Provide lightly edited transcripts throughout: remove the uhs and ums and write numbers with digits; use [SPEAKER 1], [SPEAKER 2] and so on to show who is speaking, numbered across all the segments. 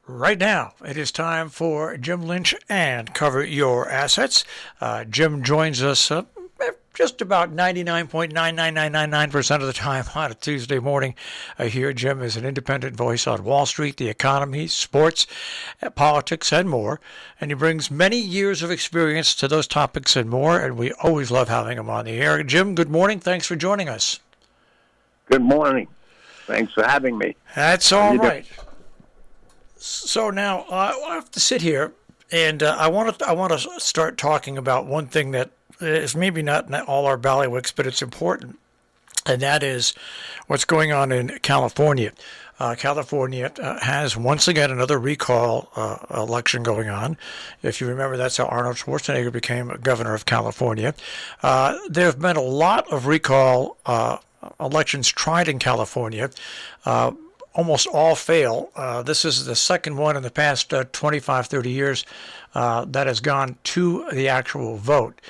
[SPEAKER 1] Right now, it is time for Jim Lynch and Cover Your Assets. Jim joins us just about 99.99999% of the time on a Tuesday morning. Here, Jim is an independent voice on Wall Street, the economy, sports, politics, and more. And he brings many years of experience to those topics and more, and we always love having him on the air. Jim, good morning. Thanks for joining us.
[SPEAKER 2] Good morning. Thanks for having me.
[SPEAKER 1] That's all right. So now I have to sit here, and I want to start talking about one thing that is maybe not all our ballywigs, but it's important, and that is what's going on in California. California has once again another recall election going on. If you remember, that's how Arnold Schwarzenegger became governor of California. There have been a lot of recall elections tried in California. Almost all fail. This is the second one in the past 25, 30 years that has gone to the actual vote.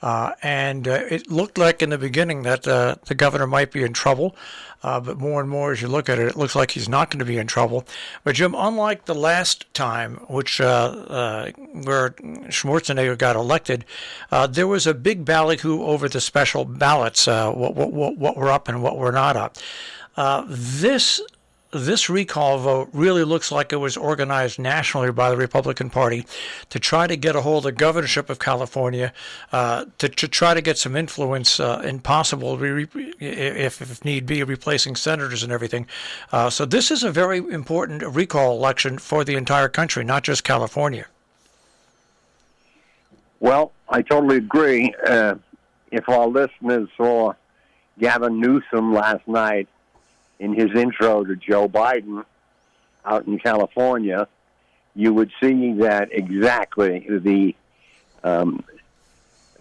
[SPEAKER 1] And it looked like in the beginning that the governor might be in trouble, but more and more as you look at it, it looks like he's not going to be in trouble. But Jim, unlike the last time, which where Schwarzenegger got elected, there was a big ballyhoo over the special ballots, what were up and what were not up. This recall vote really looks like it was organized nationally by the Republican Party to try to get a hold of the governorship of California, to try to get some influence in possible, if need be, replacing senators and everything. So this is a very important recall election for the entire country, not just California.
[SPEAKER 2] Well, I totally agree. If our listeners saw Gavin Newsom last night, in his intro to Joe Biden out in California, you would see that exactly the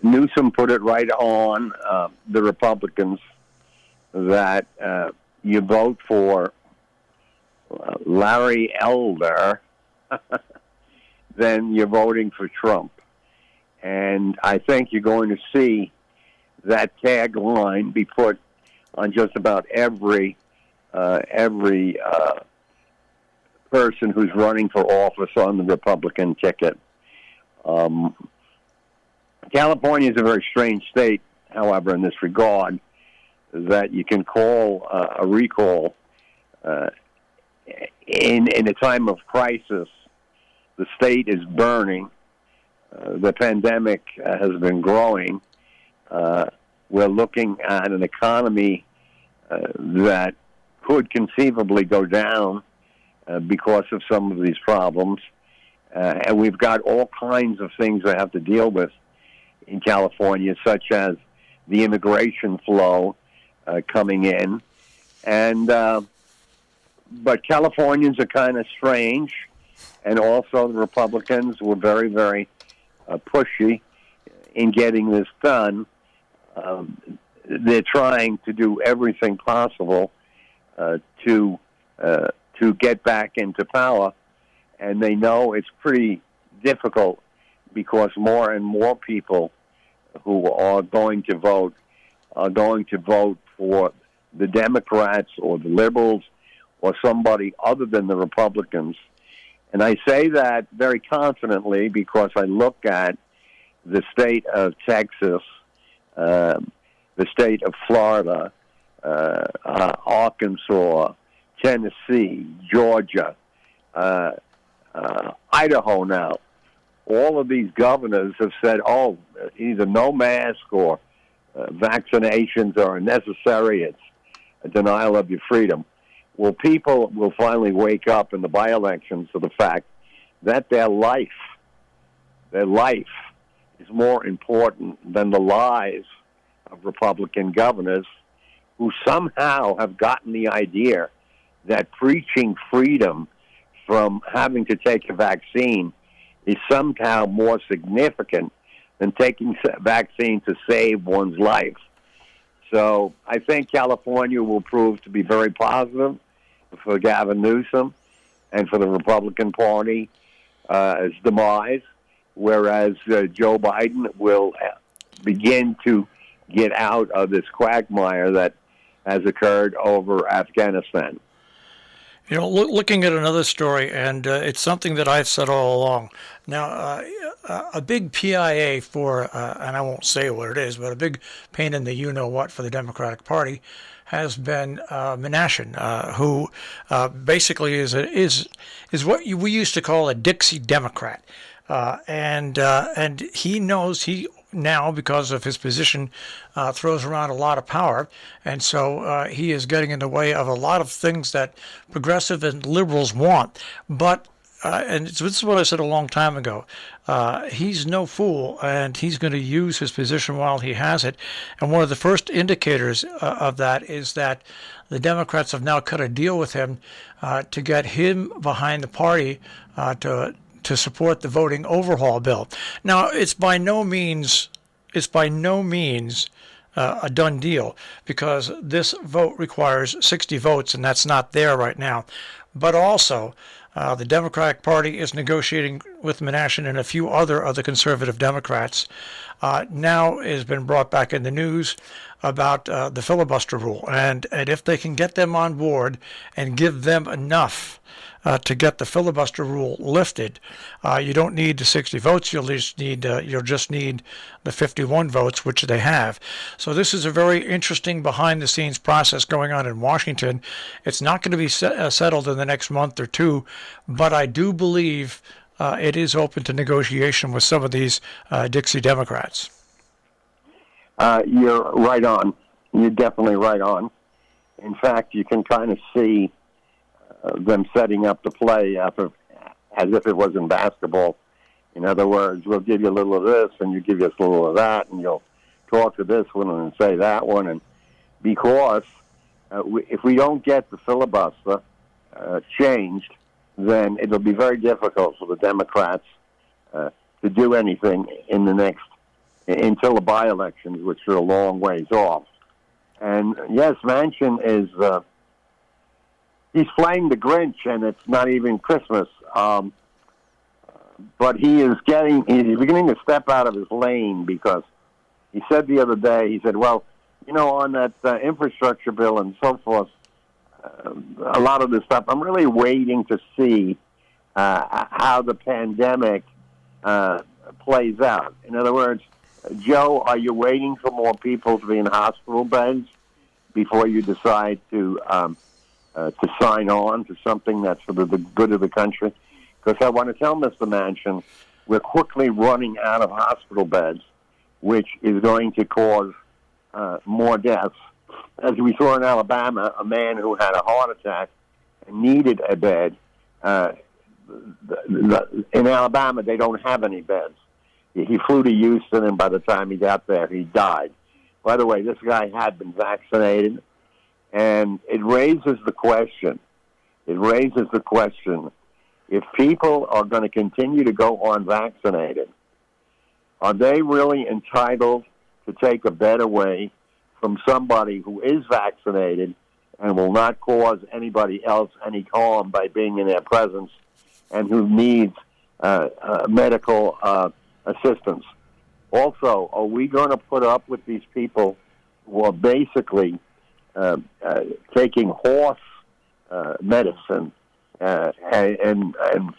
[SPEAKER 2] Newsom put it right on the Republicans that you vote for Larry Elder, then you're voting for Trump. And I think you're going to see that tagline be put on just about every person who's running for office on the Republican ticket. California is a very strange state, however, in this regard, that you can call a recall in a time of crisis. The state is burning. The pandemic has been growing. We're looking at an economy that could conceivably go down because of some of these problems. And we've got all kinds of things that have to deal with in California, such as the immigration flow coming in. And but Californians are kind of strange, and also the Republicans were very, very pushy in getting this done. They're trying to do everything possible to get back into power, and they know it's pretty difficult because more and more people who are going to vote for the Democrats or the Liberals or somebody other than the Republicans. And I say that very confidently because I look at the state of Texas, the state of Florida, Arkansas, Tennessee, Georgia, Idaho now. All of these governors have said, either no mask or vaccinations are unnecessary. It's a denial of your freedom. Well, people will finally wake up in the by-elections to the fact that their life is more important than the lives of Republican governors who somehow have gotten the idea that preaching freedom from having to take a vaccine is somehow more significant than taking a vaccine to save one's life. So I think California will prove to be very positive for Gavin Newsom and for the Republican Party's demise, whereas Joe Biden will begin to get out of this quagmire that has occurred over Afghanistan.
[SPEAKER 1] Looking at another story, and it's something that I've said all along. Now, a big PIA and I won't say what it is, but a big pain in the you-know-what for the Democratic Party has been Menashin, who basically is what we used to call a Dixie Democrat. And he knows he now, because of his position, throws around a lot of power, and so he is getting in the way of a lot of things that progressive and liberals want. But and this is what I said a long time ago. He's no fool, and he's going to use his position while he has it. And one of the first indicators of that is that the Democrats have now cut a deal with him to get him behind the party to support the voting overhaul bill. Now, it's by no means a done deal, because this vote requires 60 votes, and that's not there right now. But also, the Democratic Party is negotiating with Menashin and a few other conservative Democrats. Now it has been brought back in the news about the filibuster rule, and if they can get them on board and give them enough to get the filibuster rule lifted, you don't need the 60 votes. You'll just need the 51 votes, which they have. So this is a very interesting behind-the-scenes process going on in Washington. It's not going to be settled in the next month or two, but I do believe it is open to negotiation with some of these Dixie Democrats.
[SPEAKER 2] You're right on. You're definitely right on. In fact, you can kind of see them setting up the play as if it was in basketball. In other words, we'll give you a little of this, and you give us a little of that, and you'll talk to this one and say that one. And because if we don't get the filibuster changed, then it'll be very difficult for the Democrats to do anything until the by-elections, which are a long ways off. And yes, Manchin is he's playing the Grinch, and it's not even Christmas. But he's beginning to step out of his lane, because he said the other day, he said, well, on that infrastructure bill and so forth, a lot of this stuff, I'm really waiting to see how the pandemic plays out. In other words, Joe, are you waiting for more people to be in hospital beds before you decide to sign on to something that's for the good of the country? Because I want to tell Mr. Manchin, we're quickly running out of hospital beds, which is going to cause more deaths. As we saw in Alabama, a man who had a heart attack and needed a bed. In Alabama, they don't have any beds. He flew to Houston, and by the time he got there, he died. By the way, this guy had been vaccinated, and it raises the question, if people are going to continue to go unvaccinated, are they really entitled to take a bed away from somebody who is vaccinated and will not cause anybody else any harm by being in their presence, and who needs medical assistance? Also, are we going to put up with these people who are basically taking horse medicine and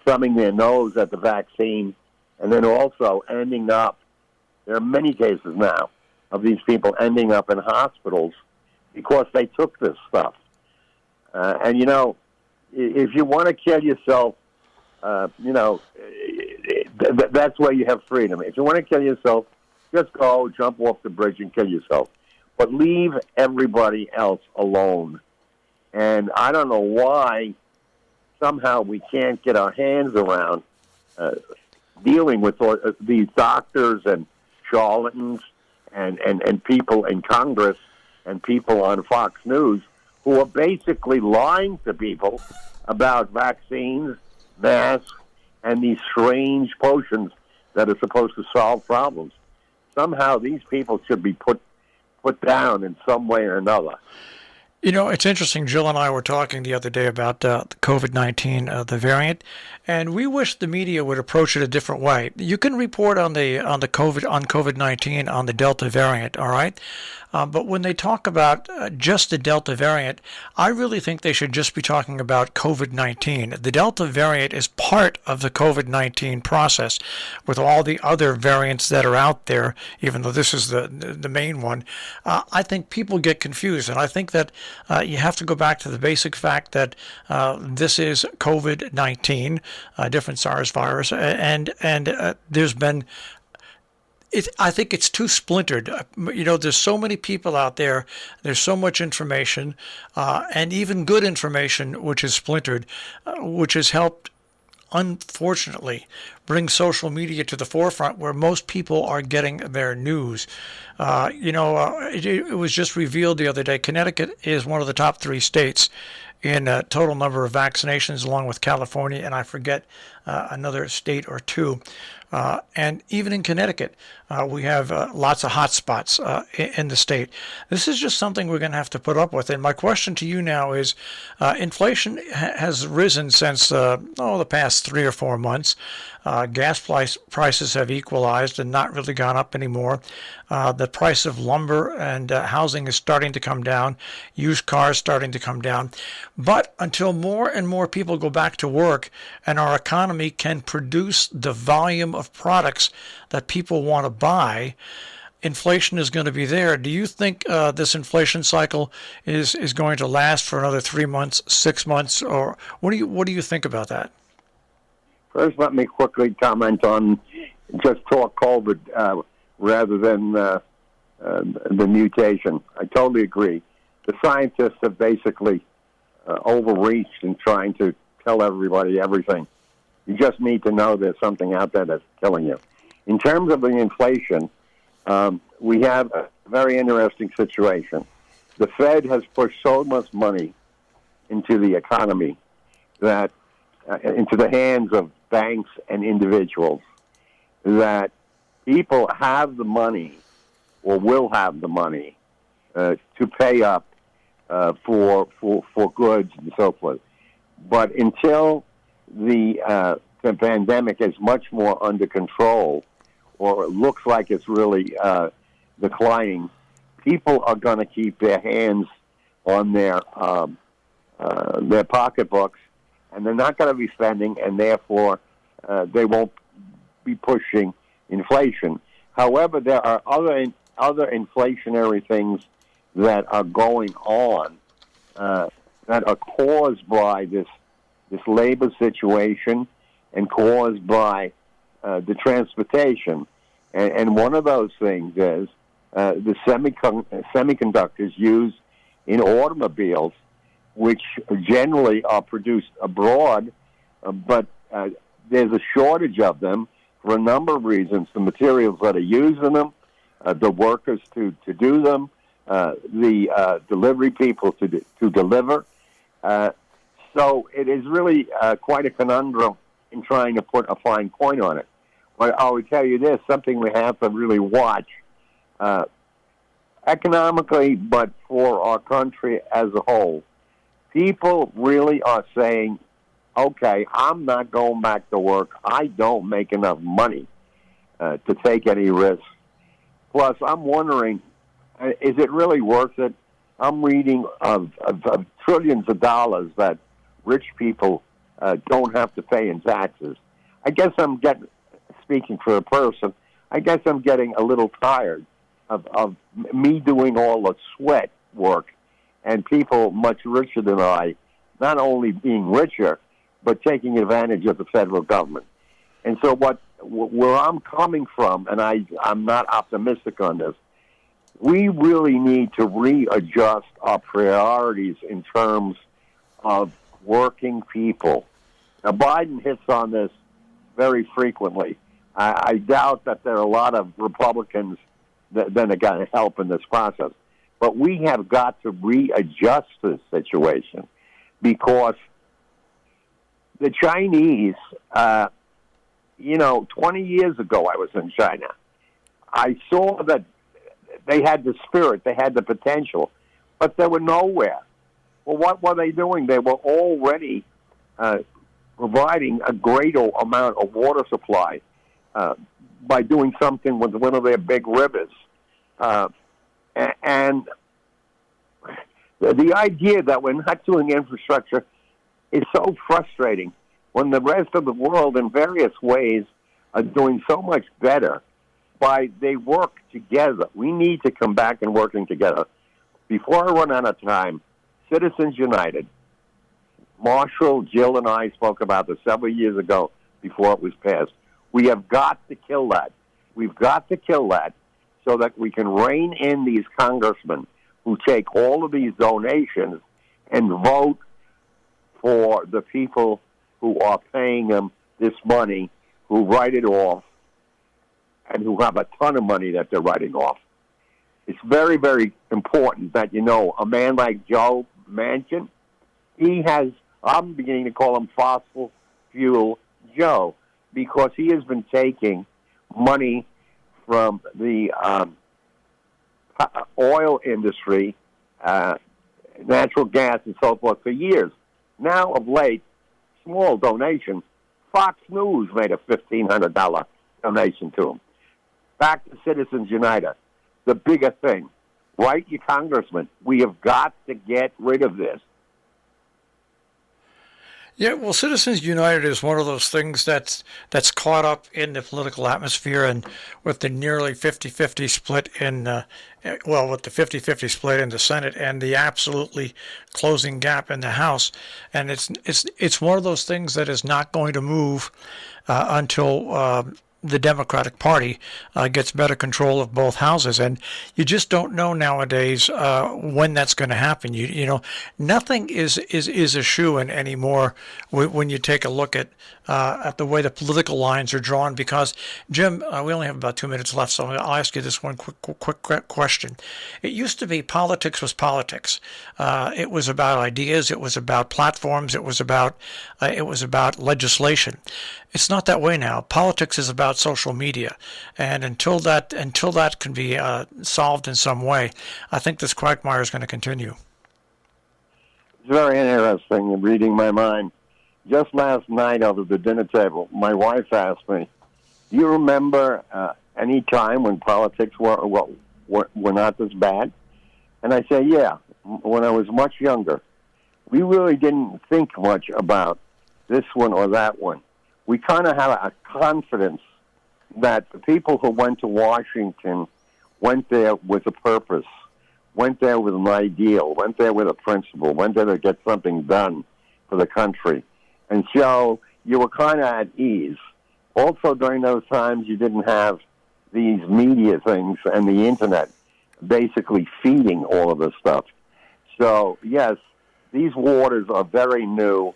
[SPEAKER 2] thumbing their nose at the vaccine, and then also ending up, there are many cases now of these people ending up in hospitals because they took this stuff. And, if you want to kill yourself, that's where you have freedom. If you want to kill yourself, just go, jump off the bridge and kill yourself. But leave everybody else alone. And I don't know why somehow we can't get our hands around dealing with these doctors and charlatans and people in Congress and people on Fox News who are basically lying to people about vaccines, masks, and these strange potions that are supposed to solve problems. Somehow these people should be put down in some way or another.
[SPEAKER 1] It's interesting. Jill and I were talking the other day about the COVID-19, the variant, and we wish the media would approach it a different way. You can report on COVID-19 on the Delta variant, all right, But when they talk about just the Delta variant, I really think they should just be talking about COVID-19. The Delta variant is part of the COVID-19 process with all the other variants that are out there, even though this is the main one. I think people get confused, and I think that you have to go back to the basic fact that this is COVID-19, a different SARS virus, and there's been I think it's too splintered. There's so many people out there. There's so much information, and even good information, which is splintered, which has helped, unfortunately, bring social media to the forefront where most people are getting their news. It was just revealed the other day. Connecticut is one of the top 3 states in total number of vaccinations, along with California, and I forget another state or two. And even in Connecticut, we have lots of hot spots in the state. This is just something we're going to have to put up with. And my question to you now is, inflation has risen since the past 3 or 4 months. Gas prices have equalized and not really gone up anymore. The price of lumber and housing is starting to come down. Used cars starting to come down. But until more and more people go back to work and our economy can produce the volume of products that people want to buy, inflation is going to be there. Do you think this inflation cycle is going to last for another 3 months, 6 months, or what do you think about that?
[SPEAKER 2] First, let me quickly comment on just talk COVID rather than the mutation. I totally agree. The scientists have basically overreached in trying to tell everybody everything. You just need to know there's something out there that's killing you. In terms of the inflation, we have a very interesting situation. The Fed has pushed so much money into the economy that into the hands of banks and individuals that people have the money or will have the money to pay up for goods and so forth. But until the pandemic is much more under control, or it looks like it's really declining, people are going to keep their hands on their pocketbooks, and they're not going to be spending, and therefore they won't be pushing inflation. However, there are other inflationary things that are going on that are caused by this labor situation and caused by the transportation. And one of those things is the semiconductors used in automobiles, which generally are produced abroad, but there's a shortage of them for a number of reasons. The materials that are used in them, the workers to do them, the delivery people to deliver. So it is really quite a conundrum in trying to put a fine point on it. But I would tell you this, something we have to really watch economically, but for our country as a whole. People really are saying, okay, I'm not going back to work. I don't make enough money to take any risks. Plus, I'm wondering, is it really worth it? I'm reading of trillions of dollars that rich people don't have to pay in taxes. I guess speaking for a person, I guess I'm getting a little tired of me doing all the sweat work and people much richer than I, not only being richer, but taking advantage of the federal government. And so where I'm coming from, and I'm not optimistic on this, we really need to readjust our priorities in terms of working people. Now, Biden hits on this very frequently. I doubt that there are a lot of Republicans that are going to help in this process. But we have got to readjust this situation because the Chinese, 20 years ago I was in China. I saw that they had the spirit, they had the potential, but they were nowhere. Well, what were they doing? They were already providing a greater amount of water supply by doing something with one of their big rivers. And the idea that we're not doing infrastructure is so frustrating when the rest of the world in various ways are doing so much better by they work together. We need to come back and working together. Before I run out of time, Citizens United, Marshall, Jill, and I spoke about this several years ago before it was passed. We have got to kill that. We've got to kill that so that we can rein in these congressmen who take all of these donations and vote for the people who are paying them this money, who write it off, and who have a ton of money that they're writing off. It's very, very important that you know a man like Joe Manchin, I'm beginning to call him Fossil Fuel Joe, because he has been taking money from the oil industry, natural gas and so forth for years. Now, of late, small donation, Fox News made a $1,500 donation to him. Back to Citizens United, the bigger thing. Write your congressman. We have got to get rid of this.
[SPEAKER 1] Yeah, well, Citizens United is one of those things that's caught up in the political atmosphere, and with the nearly 50-50 split with the 50-50 split in the Senate and the absolutely closing gap in the House, and it's one of those things that is not going to move until the Democratic Party gets better control of both houses, and you just don't know nowadays when that's going to happen. You know, nothing is a shoo-in anymore when you take a look at the way the political lines are drawn. Because Jim, we only have about 2 minutes left, so I'll ask you this one quick question. It used to be politics was politics. It was about ideas. It was about platforms. It was about legislation. It's not that way now. Politics is about social media, and until that can be solved in some way, I think this quagmire is going to continue.
[SPEAKER 2] It's very interesting, reading my mind. Just last night over the dinner table, my wife asked me, "Do you remember any time when politics were not this bad?" And I say, "Yeah, when I was much younger, we really didn't think much about this one or that one. We kind of had a confidence that the people who went to Washington went there with a purpose, went there with an ideal, went there with a principle, went there to get something done for the country." And so you were kind of at ease. Also, during those times, you didn't have these media things and the Internet basically feeding all of this stuff. So, yes, these waters are very new,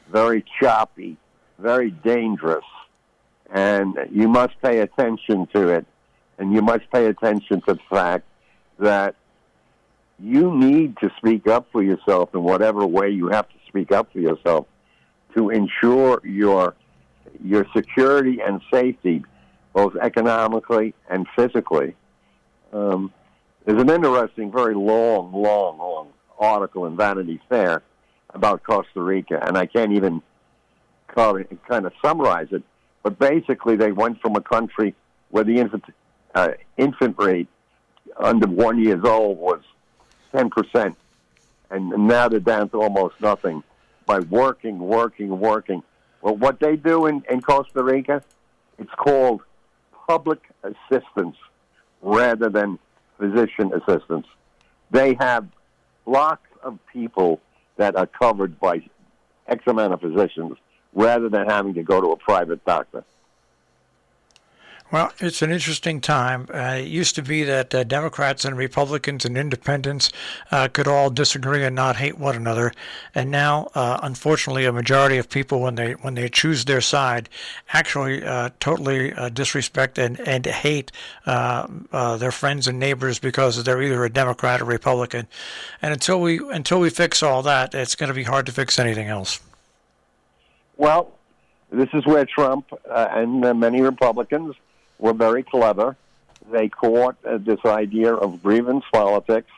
[SPEAKER 2] very choppy, very dangerous, and you must pay attention to it, and you must pay attention to the fact that you need to speak up for yourself in whatever way you have to speak up for yourself to ensure your security and safety, both economically and physically. There's an interesting, very long article in Vanity Fair about Costa Rica, and I can't even kind of summarize it, but basically they went from a country where the infant rate under 1 year old was 10%, and now they're down to almost nothing by working. Well, what they do in Costa Rica, it's called public assistance rather than physician assistance. They have blocks of people that are covered by X amount of physicians, rather than having to go to a private doctor.
[SPEAKER 1] Well, it's an interesting time. It used to be that Democrats and Republicans and independents could all disagree and not hate one another, and now, unfortunately, a majority of people, when they choose their side, actually totally disrespect and hate their friends and neighbors because they're either a Democrat or Republican. And until we fix all that, it's going to be hard to fix anything else.
[SPEAKER 2] Well, this is where Trump and many Republicans were very clever. They caught this idea of grievance politics,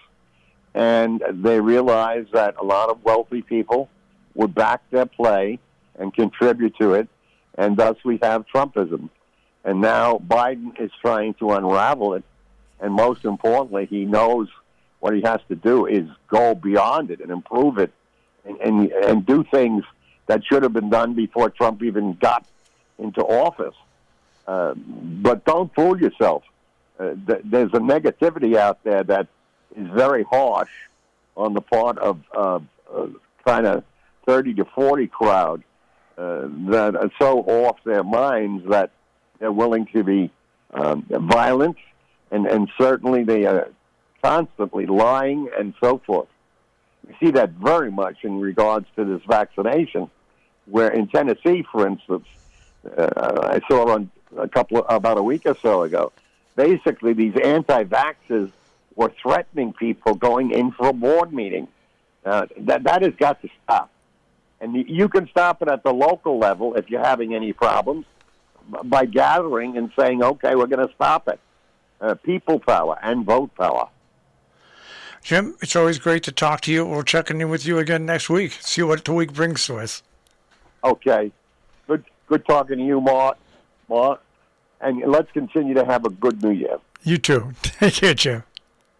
[SPEAKER 2] and they realized that a lot of wealthy people would back their play and contribute to it, and thus we have Trumpism. And now Biden is trying to unravel it and most importantly, he knows what he has to do is go beyond it and improve it, and do things that should have been done before Trump even got into office. But don't fool yourself. There's a negativity out there that is very harsh on the part of kind of 30 to 40 crowd that are so off their minds that they're willing to be violent, and certainly they are constantly lying and so forth. We see that very much in regards to this vaccination, where in Tennessee, for instance, I saw on about a week or so ago, basically these anti-vaxxers were threatening people going in for a board meeting. That has got to stop. And you can stop it at the local level if you're having any problems by gathering and saying, okay, we're going to stop it. People power and vote power.
[SPEAKER 1] Jim, it's always great to talk to you. We'll check in with you again next week. See what the week brings to us. Okay.
[SPEAKER 2] Good talking to you, Mark. And let's continue to have a good New Year.
[SPEAKER 1] You too. Take care, Jim.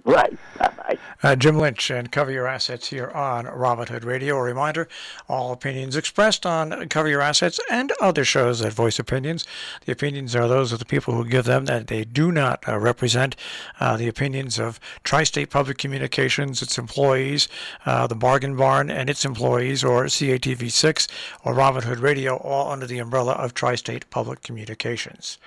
[SPEAKER 2] Right. Bye-bye.
[SPEAKER 1] Jim Lynch, and Cover Your Assets here on Robin Hood Radio. A reminder, all opinions expressed on Cover Your Assets and other shows that voice opinions. The opinions are those of the people who give them, that they do not represent the opinions of Tri-State Public Communications, its employees, the Bargain Barn and its employees, or CATV6, or Robin Hood Radio, all under the umbrella of Tri-State Public Communications.